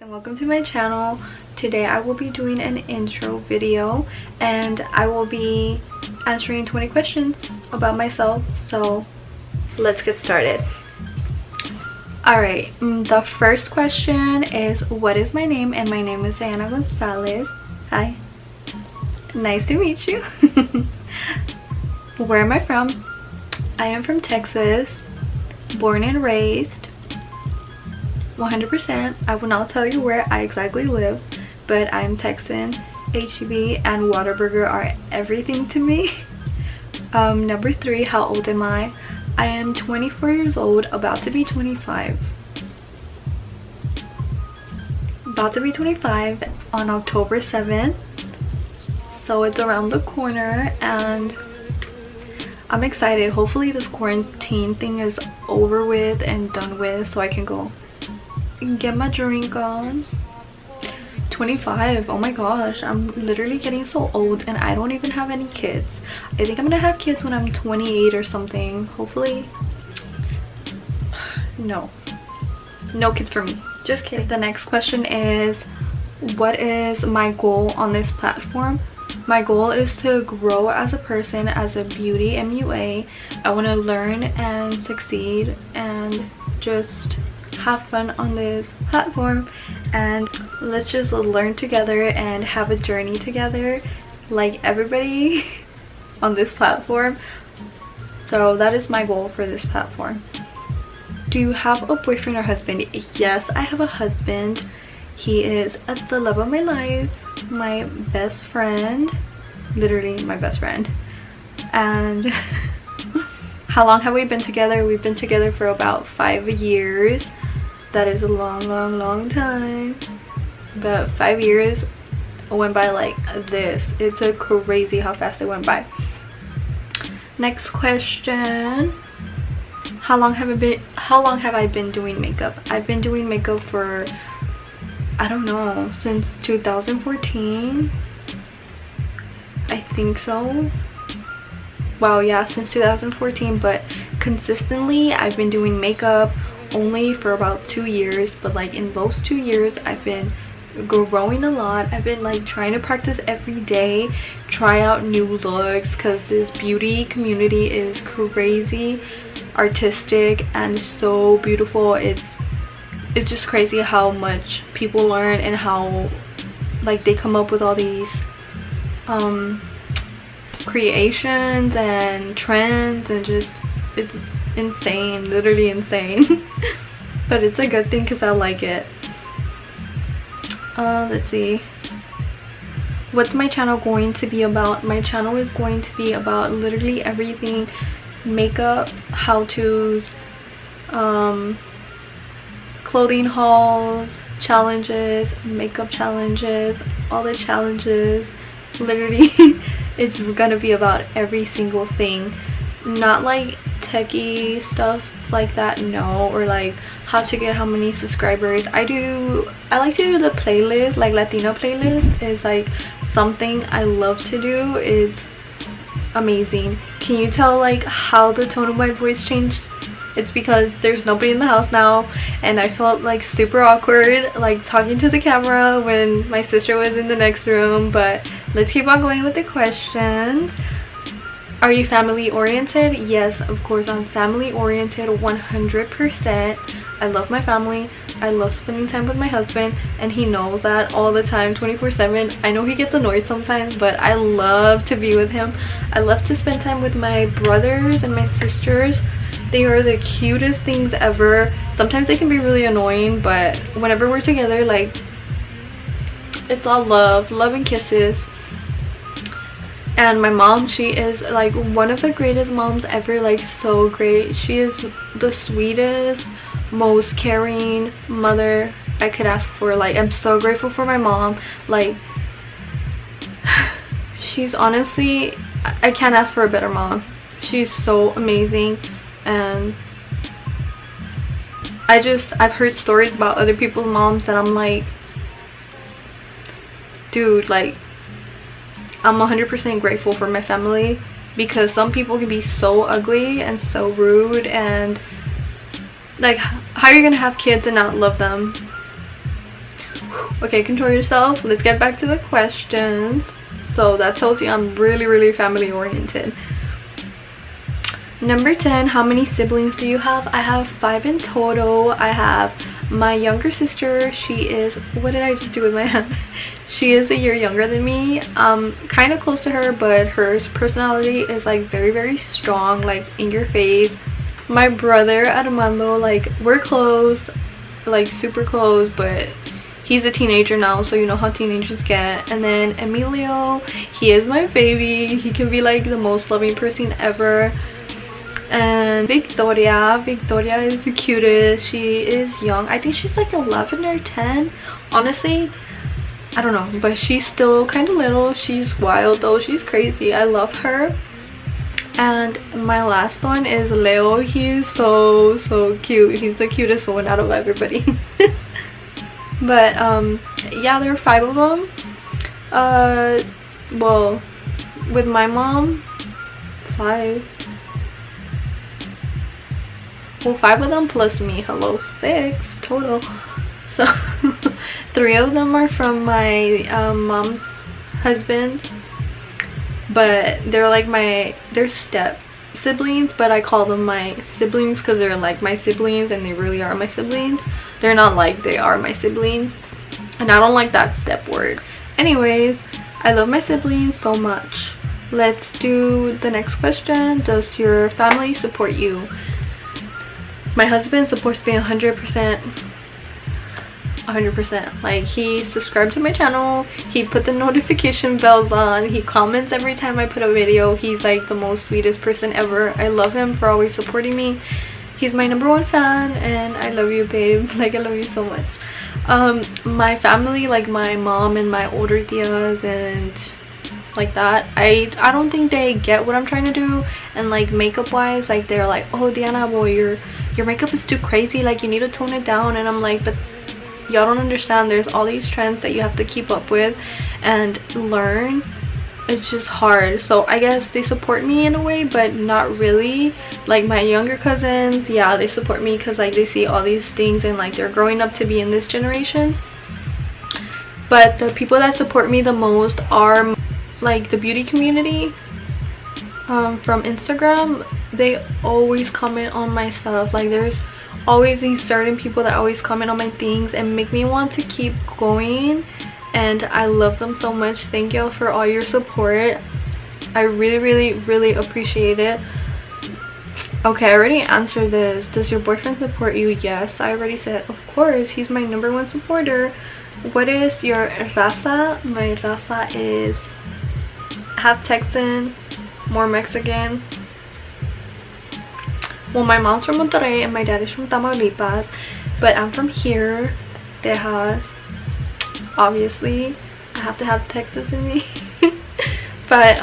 And welcome to my channel. Today I will be doing an intro video and I will be answering 20 questions about myself, so let's get started. Alright, the first question is, what is my name? And my name is Diana Gonzalez. Hi, nice to meet you. Where am I from? I am from Texas, born and raised. 100%. I will not tell you where I exactly live, but I'm Texan. HEB and Whataburger are everything to me. Number 3, how old am I? I am 24 years old, about to be 25. About to be 25 on October 7th. So it's around the corner and I'm excited. Hopefully this quarantine thing is over with and done with so I can go get my drink on. 25, oh my gosh, I'm literally getting so old and I don't even have any kids. I think I'm gonna have kids when I'm 28 or something, hopefully. No kids for me, just kidding. The next question is, what is my goal on this platform? My goal is to grow as a person, as a beauty MUA. I want to learn and succeed and just have fun on this platform, and let's just learn together and have a journey together like everybody on this platform. So that is my goal for this platform. Do you have a boyfriend or husband? Yes, I have a husband. He is the love of my life, my best friend, literally my best friend. And how long have we been together? We've been together for about 5 years. That is a long time, but 5 years went by like this. It's a crazy how fast it went by. Next question, how long have I been doing makeup? I've been doing makeup for, I don't know, since 2014, I think so. Wow, yeah, since 2014, but consistently I've been doing makeup only for about 2 years, but like in those 2 years I've been growing a lot. I've been like trying to practice every day, try out new looks, because this beauty community is crazy artistic and so beautiful. It's just crazy how much people learn and how like they come up with all these creations and trends, and just it's insane, literally insane. But it's a good thing because I like it. Let's see, what's my channel going to be about? My channel is going to be about literally everything: makeup, how-tos, clothing hauls, challenges, makeup challenges, all the challenges. Literally it's gonna be about every single thing, not like techie stuff like that, no, or like how to get how many subscribers. I like to do the playlist, like Latino playlist is like something I love to do. It's amazing. Can you tell like how the tone of my voice changed? It's because there's nobody in the house now and I felt like super awkward like talking to the camera when my sister was in the next room. But let's keep on going with the questions. Are you family oriented? Yes, of course I'm family oriented 100%. I love my family. I love spending time with my husband and he knows that all the time, 24/7. I know he gets annoyed sometimes, but I love to be with him. I love to spend time with my brothers and my sisters. They are the cutest things ever. Sometimes they can be really annoying, but whenever we're together, like, it's all love and kisses. And my mom, she is like one of the greatest moms ever, like so great. She is the sweetest, most caring mother I could ask for. Like, I'm so grateful for my mom. Like, she's honestly, I can't ask for a better mom. She's so amazing. And I've heard stories about other people's moms and I'm like, dude, like, I'm 100% grateful for my family, because some people can be so ugly and so rude, and like, how are you gonna have kids and not love them? Okay, control yourself. Let's get back to the questions. So that tells you I'm really family oriented. Number 10, how many siblings do you have? I have 5 in total. I have my younger sister. She is, what did I just do with my hand? She is a year younger than me. Kind of close to her, but her personality is like very strong, like in your face. My brother Armando, like we're close, like super close, but he's a teenager now, so you know how teenagers get. And then Emilio, he is my baby. He can be like the most loving person ever. And Victoria is the cutest. She is young. I think she's like 11 or 10. Honestly, I don't know, but she's still kind of little. She's wild though. She's crazy. I love her. And my last one is Leo. He's so cute. He's the cutest one out of everybody. But yeah, there are 5 of them. Well, with my mom, 5. Well, 5 of them plus me. Hello, 6 total. So 3 of them are from my mom's husband, but they're like they're step siblings, but I call them my siblings because they're like my siblings and they really are my siblings. They're not like they are my siblings, and I don't like that step word. Anyways, I love my siblings so much. Let's do the next question. Does your family support you? My husband supports me 100%. Like, he subscribed to my channel, he put the notification bells on, he comments every time I put a video. He's like the most sweetest person ever. I love him for always supporting me. He's my #1 fan, and I love you, babe. Like, I love you so much. My family, like my mom and my older tias and like that, I don't think they get what I'm trying to do. And like makeup wise, like they're like, oh Diana, boy, your makeup is too crazy, like you need to tone it down. And I'm like, but y'all don't understand, there's all these trends that you have to keep up with and learn. It's just hard. So I guess they support me in a way, but not really. Like my younger cousins, yeah, they support me because like they see all these things and like they're growing up to be in this generation. But the people that support me the most are like the beauty community from Instagram. They always comment on my stuff. Like there's always these certain people that always comment on my things and make me want to keep going, and I love them so much. Thank y'all for all your support. I really appreciate it. Okay, I already answered this. Does your boyfriend support you? Yes, I already said of course. He's my #1 supporter. What is your raza? My raza is half Texan, more Mexican. Well, my mom's from Monterrey and my dad is from Tamaulipas, but I'm from here, Texas. Obviously, I have to have Texas in me. But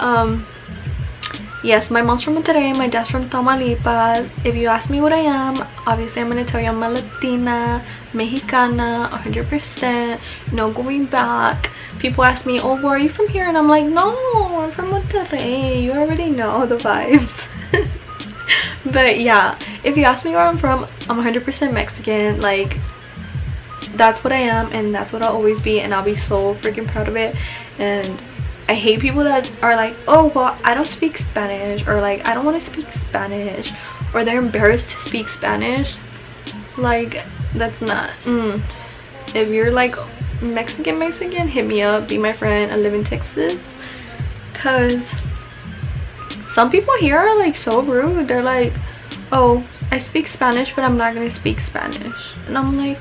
yes, my mom's from Monterrey, my dad's from Tamaulipas. If you ask me what I am, obviously I'm gonna tell you I'm a Latina, Mexicana, 100%, no going back. People ask me, oh, where are you from here? And I'm like, no, I'm from Monterrey. You already know the vibes. But yeah, if you ask me where I'm from, I'm 100% Mexican. Like, that's what I am, and that's what I'll always be, and I'll be so freaking proud of it. And I hate people that are like, oh, well, I don't speak Spanish, or like, I don't want to speak Spanish, or they're embarrassed to speak Spanish. Like, that's not If you're like Mexican, hit me up, be my friend. I live in Texas. Because some people here are like so rude. They're like, oh, I speak Spanish, but I'm not gonna speak Spanish. And I'm like,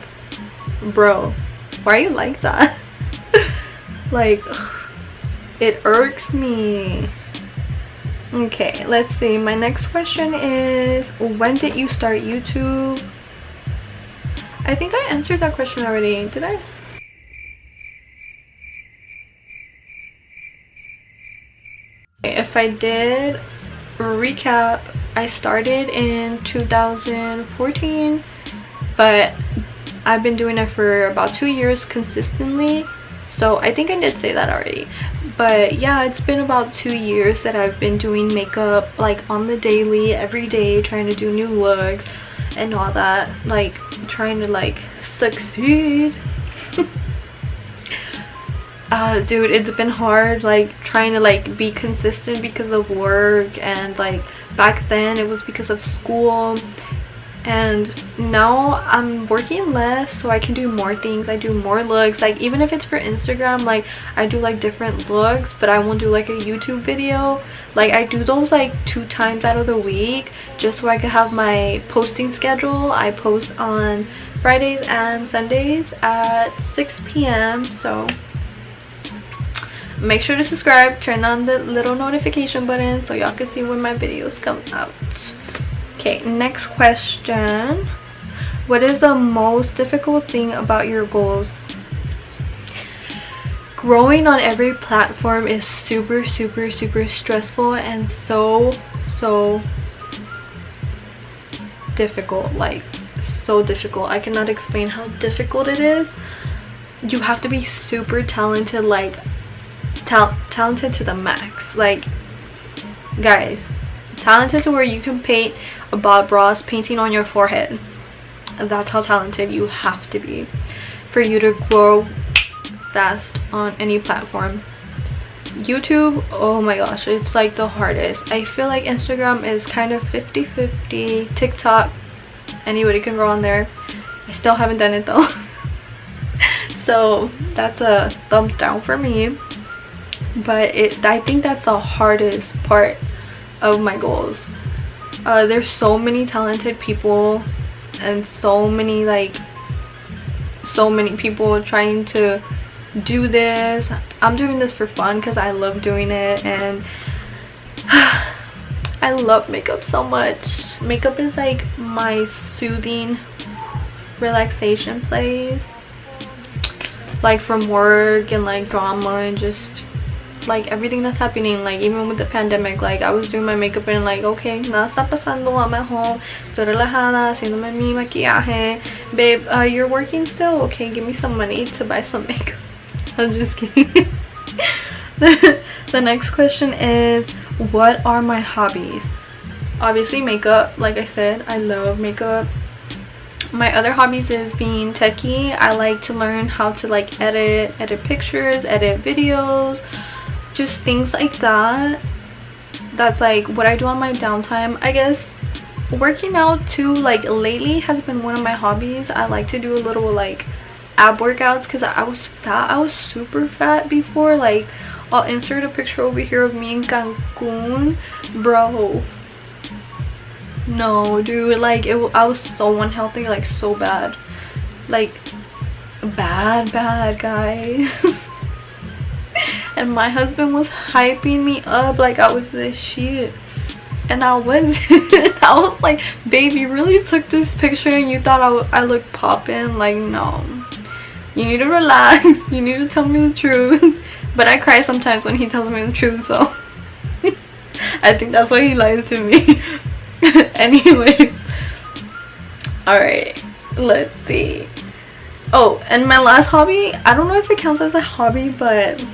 bro, why are you like that? Like, it irks me. Okay, let's see. My next question is, when did you start YouTube? I think I answered that question already. Did I? If I did recap, I started in 2014, but I've been doing it for about 2 years consistently. So I think I did say that already. But yeah, it's been about 2 years that I've been doing makeup like on the daily, every day, trying to do new looks and all that, like trying to like succeed. Dude, it's been hard like trying to like be consistent because of work, and like back then it was because of school, and now I'm working less so I can do more things. I do more looks, like even if it's for Instagram, like I do like different looks, but I won't do like a YouTube video. Like I do those like 2 times out of the week just so I can have my posting schedule. I post on Fridays and Sundays at 6 p.m. so make sure to subscribe, turn on the little notification button so y'all can see when my videos come out. Okay, next question. What is the most difficult thing about your goals? Growing on every platform is super stressful and so difficult. Like so difficult. I cannot explain how difficult it is. You have to be super talented, like talented to the max. Like guys, talented to where you can paint a Bob Ross painting on your forehead. That's how talented you have to be for you to grow fast on any platform. YouTube, oh my gosh, it's like the hardest. I feel like Instagram is kind of 50-50. TikTok, anybody can go on there. I still haven't done it though. So that's a thumbs down for me. But I think that's the hardest part of my goals. There's so many talented people and so many people trying to do this. I'm doing this for fun because I love doing it, and I love makeup so much. Makeup is like my soothing relaxation place, like from work and like drama and just like everything that's happening. Like even with the pandemic, like I was doing my makeup and like, okay, nada está pasando, I'm at home, estoy relajada, haciéndome mi maquillaje. Babe, you're working still? Okay, give me some money to buy some makeup. I'm just kidding. The next question is, what are my hobbies? Obviously makeup. Like I said, I love makeup. My other hobbies is being techie. I like to learn how to like edit pictures, edit videos, just things like that. That's like what I do on my downtime. I guess working out too, like lately, has been one of my hobbies. I like to do a little like ab workouts because I was fat. I was super fat before. Like I'll insert a picture over here of me in Cancun, bro. No dude, like I was so unhealthy, like so bad, like bad guys. And my husband was hyping me up like I was this shit, and I wasn't. I was like, babe, you really took this picture and you thought I looked poppin'? Like no, you need to relax. You need to tell me the truth. But I cry sometimes when he tells me the truth, so I think that's why he lies to me. Anyways, all right, let's see. Oh, and my last hobby, I don't know if it counts as a hobby, but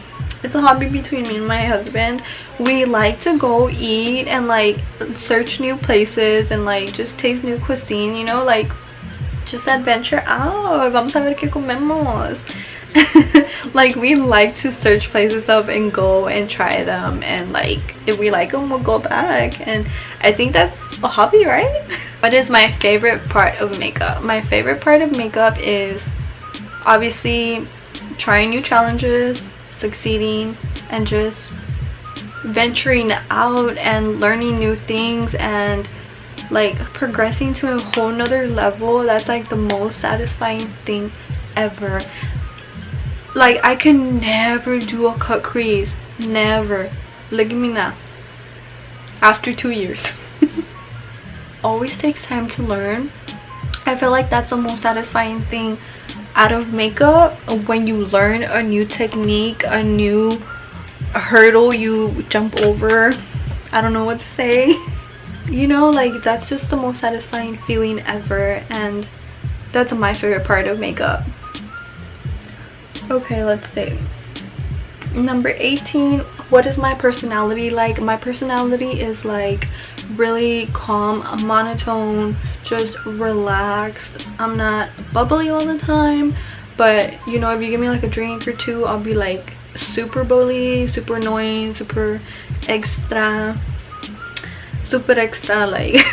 it's a hobby between me and my husband. We like to go eat and like search new places and like just taste new cuisine, you know, like just adventure out. Vamos a ver qué comemos. Like we like to search places up and go and try them, and like if we like them, we'll go back. And I think that's a hobby, right? What is my favorite part of makeup? My favorite part of makeup is obviously trying new challenges, succeeding, and just venturing out and learning new things and like progressing to a whole nother level. That's like the most satisfying thing ever. Like I can never do a cut crease, never. Look at me now after 2 years. Always takes time to learn. I feel like that's the most satisfying thing out of makeup, when you learn a new technique, a new hurdle you jump over. I don't know what to say. You know, like that's just the most satisfying feeling ever, and that's my favorite part of makeup. Okay, let's see. Number 18, what is my personality like? My personality is like really calm, monotone, just relaxed. I'm not bubbly all the time, but you know, if you give me like a drink or two, I'll be like super bully, super annoying, super extra, like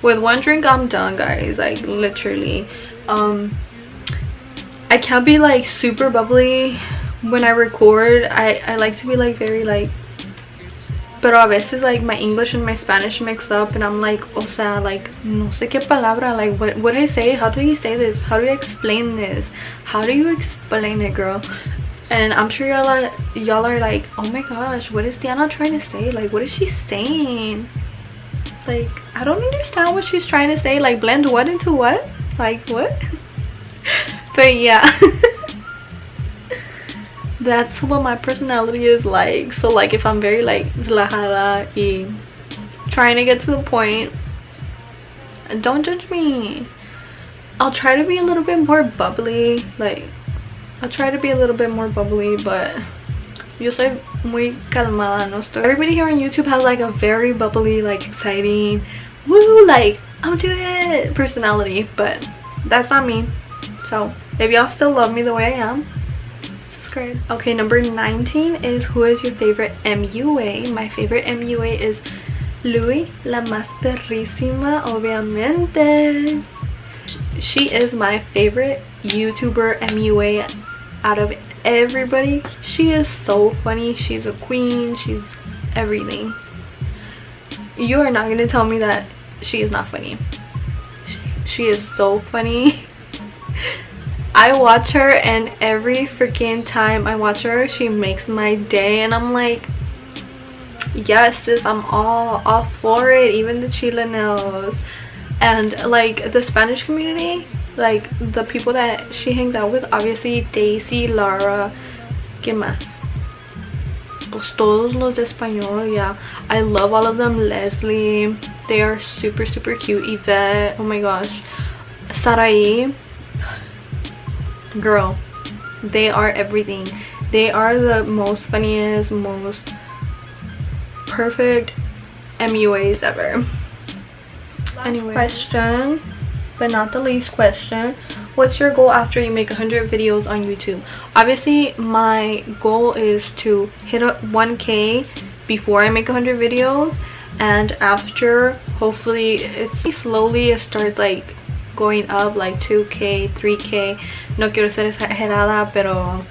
with one drink I'm done, guys. Like literally. I can't be like super bubbly when I record. I like to be like very like, pero a veces like my English and my Spanish mix up and I'm like, o sea, like no sé qué palabra, like what do I say, how do you say this, how do you explain this, how do you explain it, girl? And I'm sure y'all are like, oh my gosh, what is Diana trying to say, like what is she saying? Like I don't understand what she's trying to say, like blend what into what, like what? But yeah. That's what my personality is like. So like if I'm very like relajada y trying to get to the point, don't judge me. I'll try to be a little bit more bubbly, like I'll try to be a little bit more bubbly, but yo soy muy calmada, no estoy. Everybody here on YouTube has like a very bubbly, like exciting, woo, like I'm doing it personality, but that's not me. So if y'all still love me the way I am, subscribe. Okay, number 19 is who is your favorite MUA? My favorite MUA is Louis, la más perrísima, obviamente. She is my favorite YouTuber MUA out of everybody. She is so funny. She's a queen. She's everything. You are not gonna tell me that she is not funny. She is so funny. I watch her and every freaking time I watch her, she makes my day and I'm like, yes sis, I'm all for it. Even the Chilenos and like the Spanish community, like the people that she hangs out with, obviously Daisy, Lara, ¿qué más? Pues todos los de español, yeah. I love all of them. Leslie, they are super cute. Yvette, oh my gosh. Sarai, girl, they are everything. They are the most funniest, most perfect MUAs ever. Anyway, question, but not the least question, what's your goal after you make 100 videos on YouTube? Obviously my goal is to hit up 1K before I make 100 videos, and after, hopefully it's slowly, it starts like going up, like 2K, 3K. No quiero ser exagerada, pero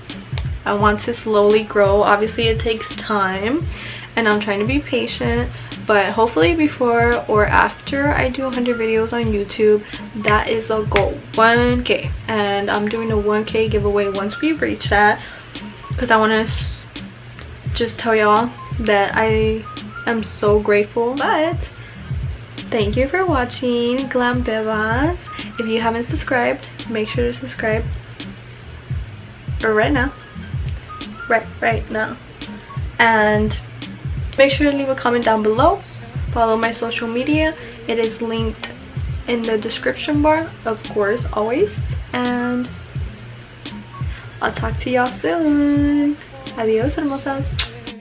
I want to slowly grow. Obviously it takes time and I'm trying to be patient, but hopefully before or after I do 100 videos on YouTube, that is a goal, 1K. And I'm doing a 1K giveaway once we reach that, because I want to just tell y'all that I am so grateful. But thank you for watching Glam Bebas. If you haven't subscribed, make sure to subscribe right now, right now, and make sure to leave a comment down below. Follow my social media, it is linked in the description bar, of course, always. And I'll talk to y'all soon. Adios, hermosas.